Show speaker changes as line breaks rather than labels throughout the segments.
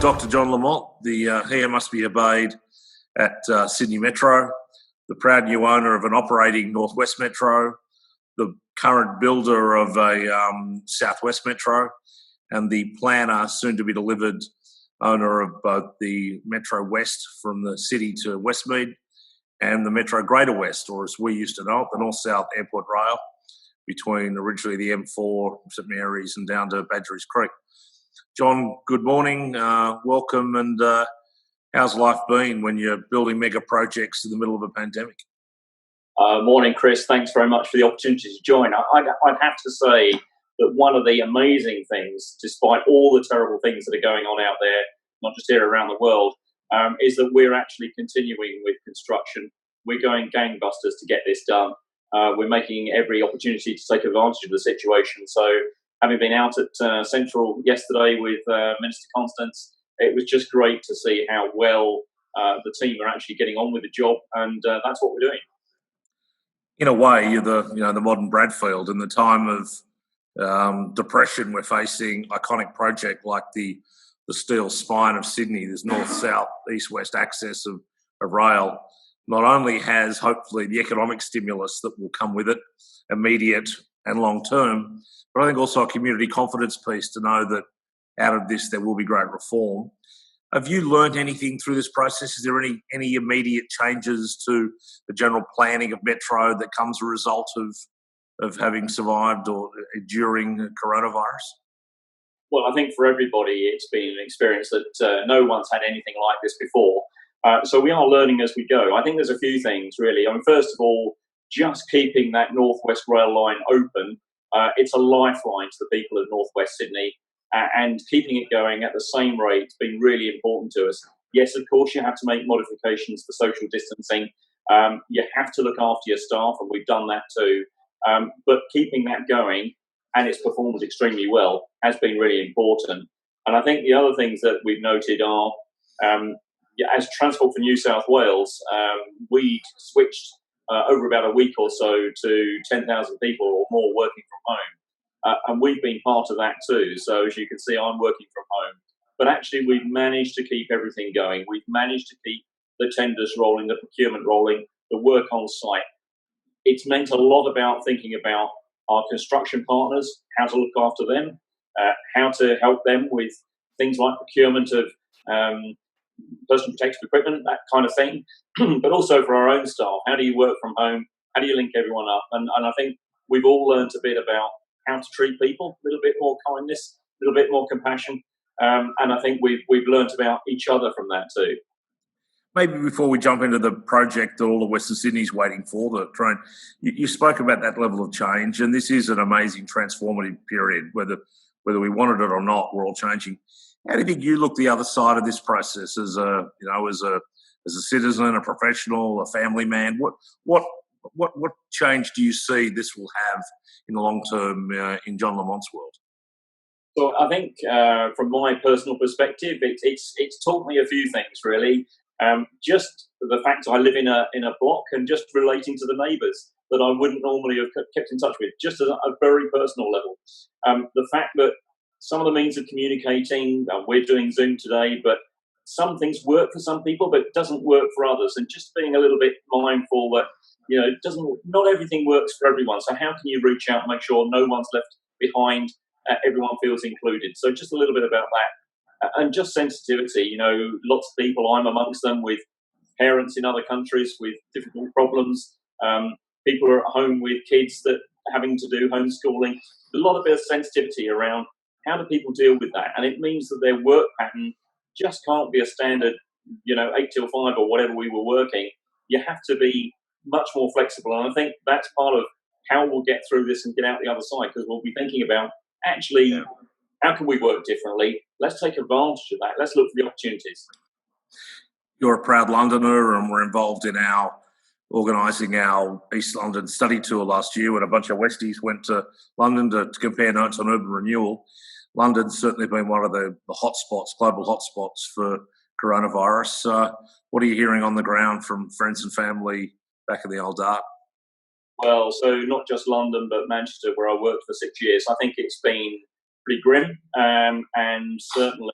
Dr. John Lamonte, the hair must be obeyed at Sydney Metro, the proud new owner of an operating Northwest Metro, the current builder of a Southwest Metro, and the planner, soon to be delivered, owner of both the Metro West from the city to Westmead and the Metro Greater West, or as we used to know it, the North-South Airport Rail, between originally the M4, St Mary's, and down to Badgerys Creek. John, good morning, welcome, and how's life been when you're building mega projects in the middle of a pandemic?
Morning, Chris. Thanks very much for the opportunity to join. I'd have to say that one of the amazing things, despite all the terrible things that are going on out there, not just here around the world, is that we're actually continuing with construction. We're going gangbusters to get this done. We're making every opportunity to take advantage of the situation. So having been out at Central yesterday with Minister Constance, it was just great to see how well the team are actually getting on with the job, and that's what we're doing.
In a way, you're the modern Bradfield. In the time of depression, we're facing iconic project like the steel spine of Sydney. There's north, south, east, west access of rail. Not only has hopefully the economic stimulus that will come with it, immediate and long term, but I think also a community confidence piece to know that out of this there will be great reform. Have you learned anything through this process? Is there any immediate changes to the general planning of Metro that comes as a result of having survived or during coronavirus?
Well, I think for everybody it's been an experience that no one's had anything like this before. So we are learning as we go. I think there's a few things really. I mean, first of all, just keeping that Northwest Rail line open, it's a lifeline to the people of Northwest Sydney. And keeping it going at the same rate has been really important to us. Yes, of course, you have to make modifications for social distancing. You have to look after your staff, and we've done that too. But keeping that going, and it's performed extremely well, has been really important. And I think the other things that we've noted are, as Transport for New South Wales, we switched over about a week or so to 10,000 people or more working from home. And we've been part of that too. So as you can see, I'm working from home. But actually, we've managed to keep everything going. We've managed to keep the tenders rolling, the procurement rolling, the work on site. It's meant a lot about thinking about our construction partners, how to look after them, how to help them with things like procurement of personal protective equipment, that kind of thing. But also for our own staff, how do you work from home? How do you link everyone up? And I think we've all learned a bit about how to treat people, a little bit more kindness, a little bit more compassion. And I think we've learnt about each other from that too.
Maybe before we jump into the project that all of Western Sydney's waiting for, the train, you spoke about that level of change, and this is an amazing transformative period. Whether we wanted it or not, we're all changing. How do you think you look the other side of this process as a citizen, a professional, a family man? What change do you see this will have in the long term in John Lamonte's world?
So I think from my personal perspective, it's taught me a few things really. Just the fact I live in a block and just relating to the neighbours that I wouldn't normally have kept in touch with, just at a very personal level. The fact that some of the means of communicating, we're doing Zoom today, but some things work for some people, but it doesn't work for others. And just being a little bit mindful that, not everything works for everyone. So how can you reach out and make sure no one's left behind, everyone feels included? So just a little bit about that. And just sensitivity, lots of people, I'm amongst them, with parents in other countries with difficult problems. People are at home with kids that are having to do homeschooling. A lot of bit of sensitivity around how do people deal with that? And it means that their work pattern just can't be a standard, 8 till 5 or whatever we were working. You have to be much more flexible. And I think that's part of how we'll get through this and get out the other side, because we'll be thinking about actually, how can we work differently? Let's take advantage of that. Let's look for the opportunities.
You're a proud Londoner, and we're involved in organising our East London study tour last year when a bunch of Westies went to London to compare notes on urban renewal. London's certainly been one of the hotspots, global hotspots for coronavirus. What are you hearing on the ground from friends and family back in the old Dart?
Well, so not just London, but Manchester, where I worked for 6 years. I think it's been pretty grim, and certainly,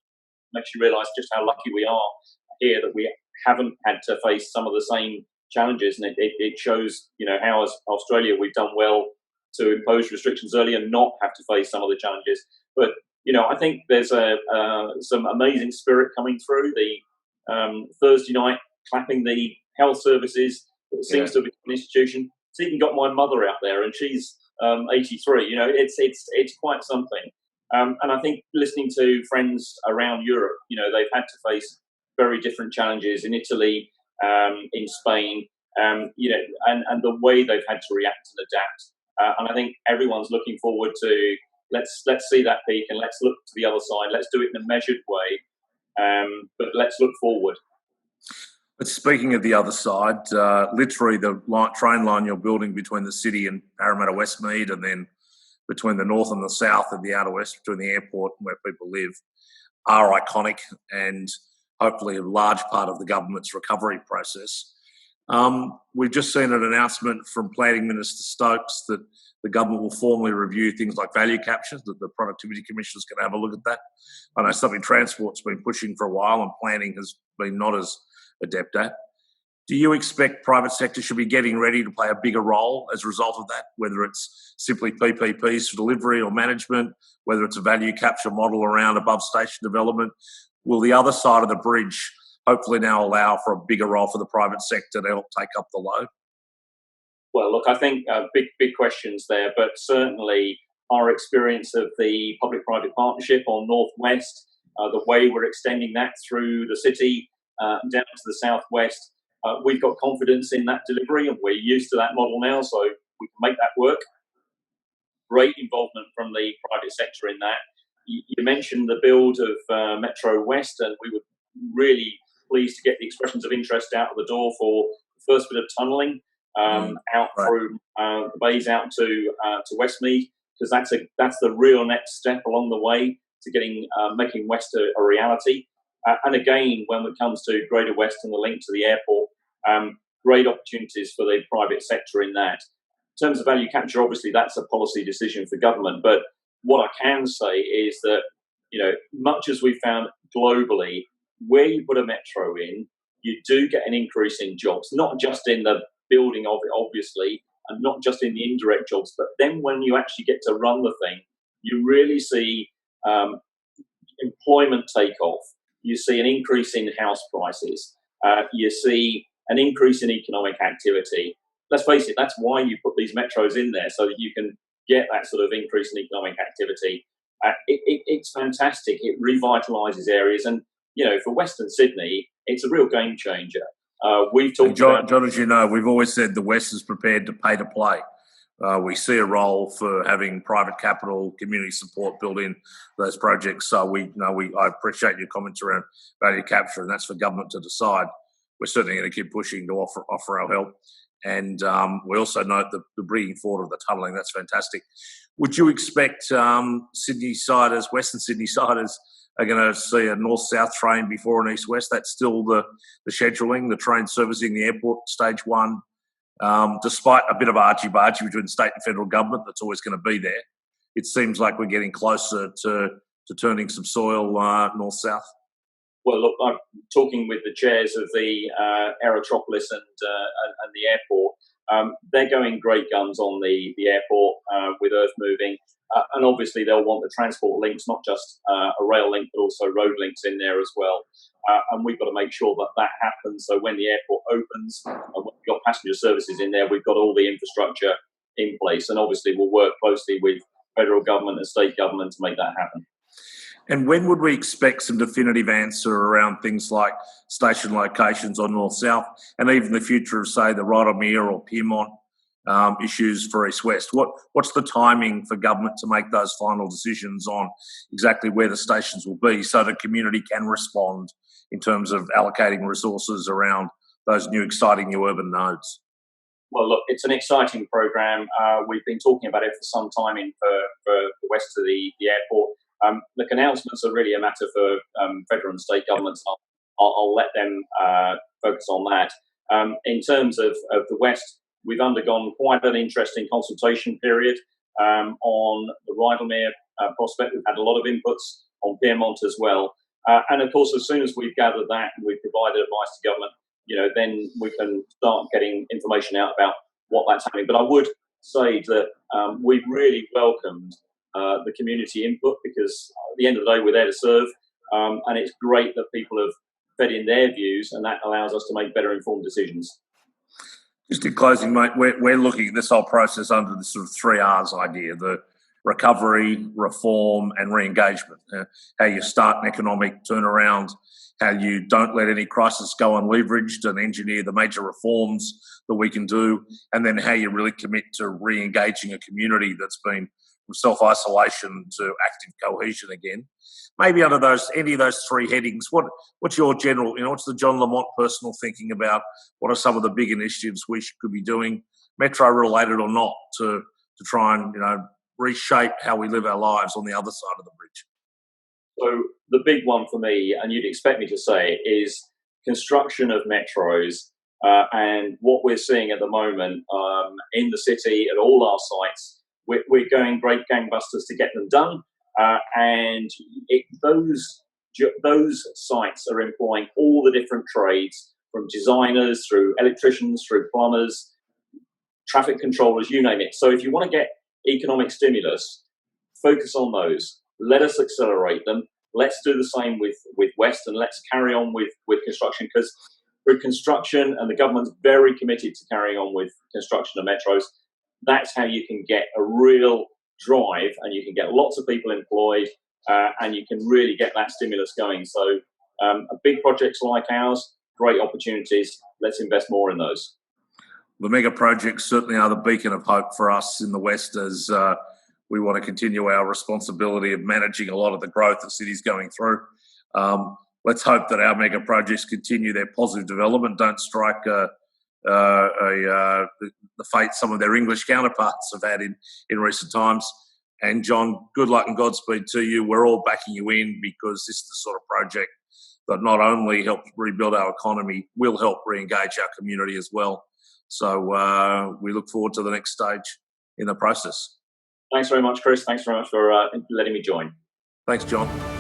makes you realise just how lucky we are here that we haven't had to face some of the same challenges, and it shows, how as Australia we've done well to impose restrictions early and not have to face some of the challenges. But I think there's some amazing spirit coming through. The Thursday night clapping the health services seems to be an institution. It's even got my mother out there, and she's 83. It's quite something. And I think listening to friends around Europe, they've had to face very different challenges in Italy, in Spain, and the way they've had to react and adapt. And I think everyone's looking forward to let's see that peak and let's look to the other side. Let's do it in a measured way, but let's look forward.
But speaking of the other side, literally the train line you're building between the city and Parramatta Westmead, and then between the north and the south and the outer west, between the airport and where people live, are iconic and hopefully a large part of the government's recovery process. We've just seen an announcement from Planning Minister Stokes that the government will formally review things like value capture, that the Productivity Commission is going to have a look at that. I know something Transport's been pushing for a while and planning has been not as adept at. Do you expect private sector should be getting ready to play a bigger role as a result of that, whether it's simply PPPs for delivery or management, whether it's a value capture model around above station development? Will the other side of the bridge hopefully now allow for a bigger role for the private sector to help take up the load?
Well, look, I think big questions there, but certainly our experience of the public-private partnership on Northwest, the way we're extending that through the city, down to the southwest, we've got confidence in that delivery, and we're used to that model now, so we can make that work. Great involvement from the private sector in that. You mentioned the build of Metro West, and we were really pleased to get the expressions of interest out of the door for the first bit of tunnelling through the bays out to Westmead, because that's the real next step along the way to getting making West a reality. And again, when it comes to Greater West and the link to the airport, great opportunities for the private sector in that. In terms of value capture, obviously that's a policy decision for government. But what I can say is that, much as we found globally, where you put a metro in, you do get an increase in jobs, not just in the building of it, obviously, and not just in the indirect jobs, but then when you actually get to run the thing, you really see employment take off. You see an increase in house prices. You see an increase in economic activity. Let's face it, that's why you put these metros in there, so that you can get that sort of increase in economic activity. It's fantastic. It revitalises areas. And, for Western Sydney, it's a real game changer. We've talked about...
John, as you know, we've always said the West is prepared to pay to play. We see a role for having private capital, community support built in those projects. So I appreciate your comments around value capture, and that's for government to decide. We're certainly going to keep pushing to offer our help. And we also note the bringing forward of the tunnelling. That's fantastic. Would you expect Sydney-siders, Western Sydney-siders, are going to see a north-south train before an east-west? That's still the scheduling, the train servicing the airport, stage one. Despite a bit of argy-bargy between state and federal government that's always going to be there, it seems like we're getting closer to turning some soil north-south.
Well, look, I'm talking with the chairs of the Aerotropolis and the airport. They're going great guns on the airport with earth moving. And obviously they'll want the transport links, not just a rail link, but also road links in there as well. And we've got to make sure that happens. So when the airport opens and when we've got passenger services in there, we've got all the infrastructure in place. And obviously we'll work closely with federal government and state government to make that happen.
And when would we expect some definitive answer around things like station locations on north-south, and even the future of, say, the Rothermere or Pyrmont issues for east-west? What's the timing for government to make those final decisions on exactly where the stations will be, so the community can respond in terms of allocating resources around those exciting new urban nodes?
Well, look, it's an exciting program. We've been talking about it for some time for the west of the airport. The announcements are really a matter for federal and state governments. I'll let them focus on that. In terms of the West, we've undergone quite an interesting consultation period on the Rydalmere prospect. We've had a lot of inputs on Pyrmont as well. And of course, as soon as we've gathered that and we've provided advice to government, then we can start getting information out about what that's happening. But I would say that we've really welcomed the community input, because at the end of the day, we're there to serve. And it's great that people have fed in their views, and that allows us to make better informed decisions.
Just in closing, mate, we're looking at this whole process under the sort of 3 R's idea: the recovery, reform, and re-engagement. How you start an economic turnaround, how you don't let any crisis go unleveraged and engineer the major reforms that we can do, and then how you really commit to re-engaging a community that's been from self-isolation to active cohesion again. Maybe under any of those 3 headings, what's your general, what's the John Lamonte personal thinking about what are some of the big initiatives we could be doing, metro related or not, to try and reshape how we live our lives on the other side of the bridge?
So the big one for me, and you'd expect me to say, is construction of metros. And what we're seeing at the moment in the city at all our sites, we're going great gangbusters to get them done. And those sites are employing all the different trades, from designers through electricians, through plumbers, traffic controllers, you name it. So if you want to get economic stimulus, focus on those. Let us accelerate them. Let's do the same with West, and let's carry on with construction, because through construction, and the government's very committed to carrying on with construction of metros, that's how you can get a real drive, and you can get lots of people employed, and you can really get that stimulus going. So big projects like ours, great opportunities. Let's invest more in those.
The mega projects certainly are the beacon of hope for us in the West, as we want to continue our responsibility of managing a lot of the growth the city's going through. Let's hope that our mega projects continue their positive development, don't strike the fate some of their English counterparts have had in recent times. And John, good luck and Godspeed to you. We're all backing you in, because this is the sort of project that not only helps rebuild our economy, will help re-engage our community as well. So we look forward to the next stage in the process.
Thanks very much, Chris. Thanks very much for letting me join.
Thanks, John.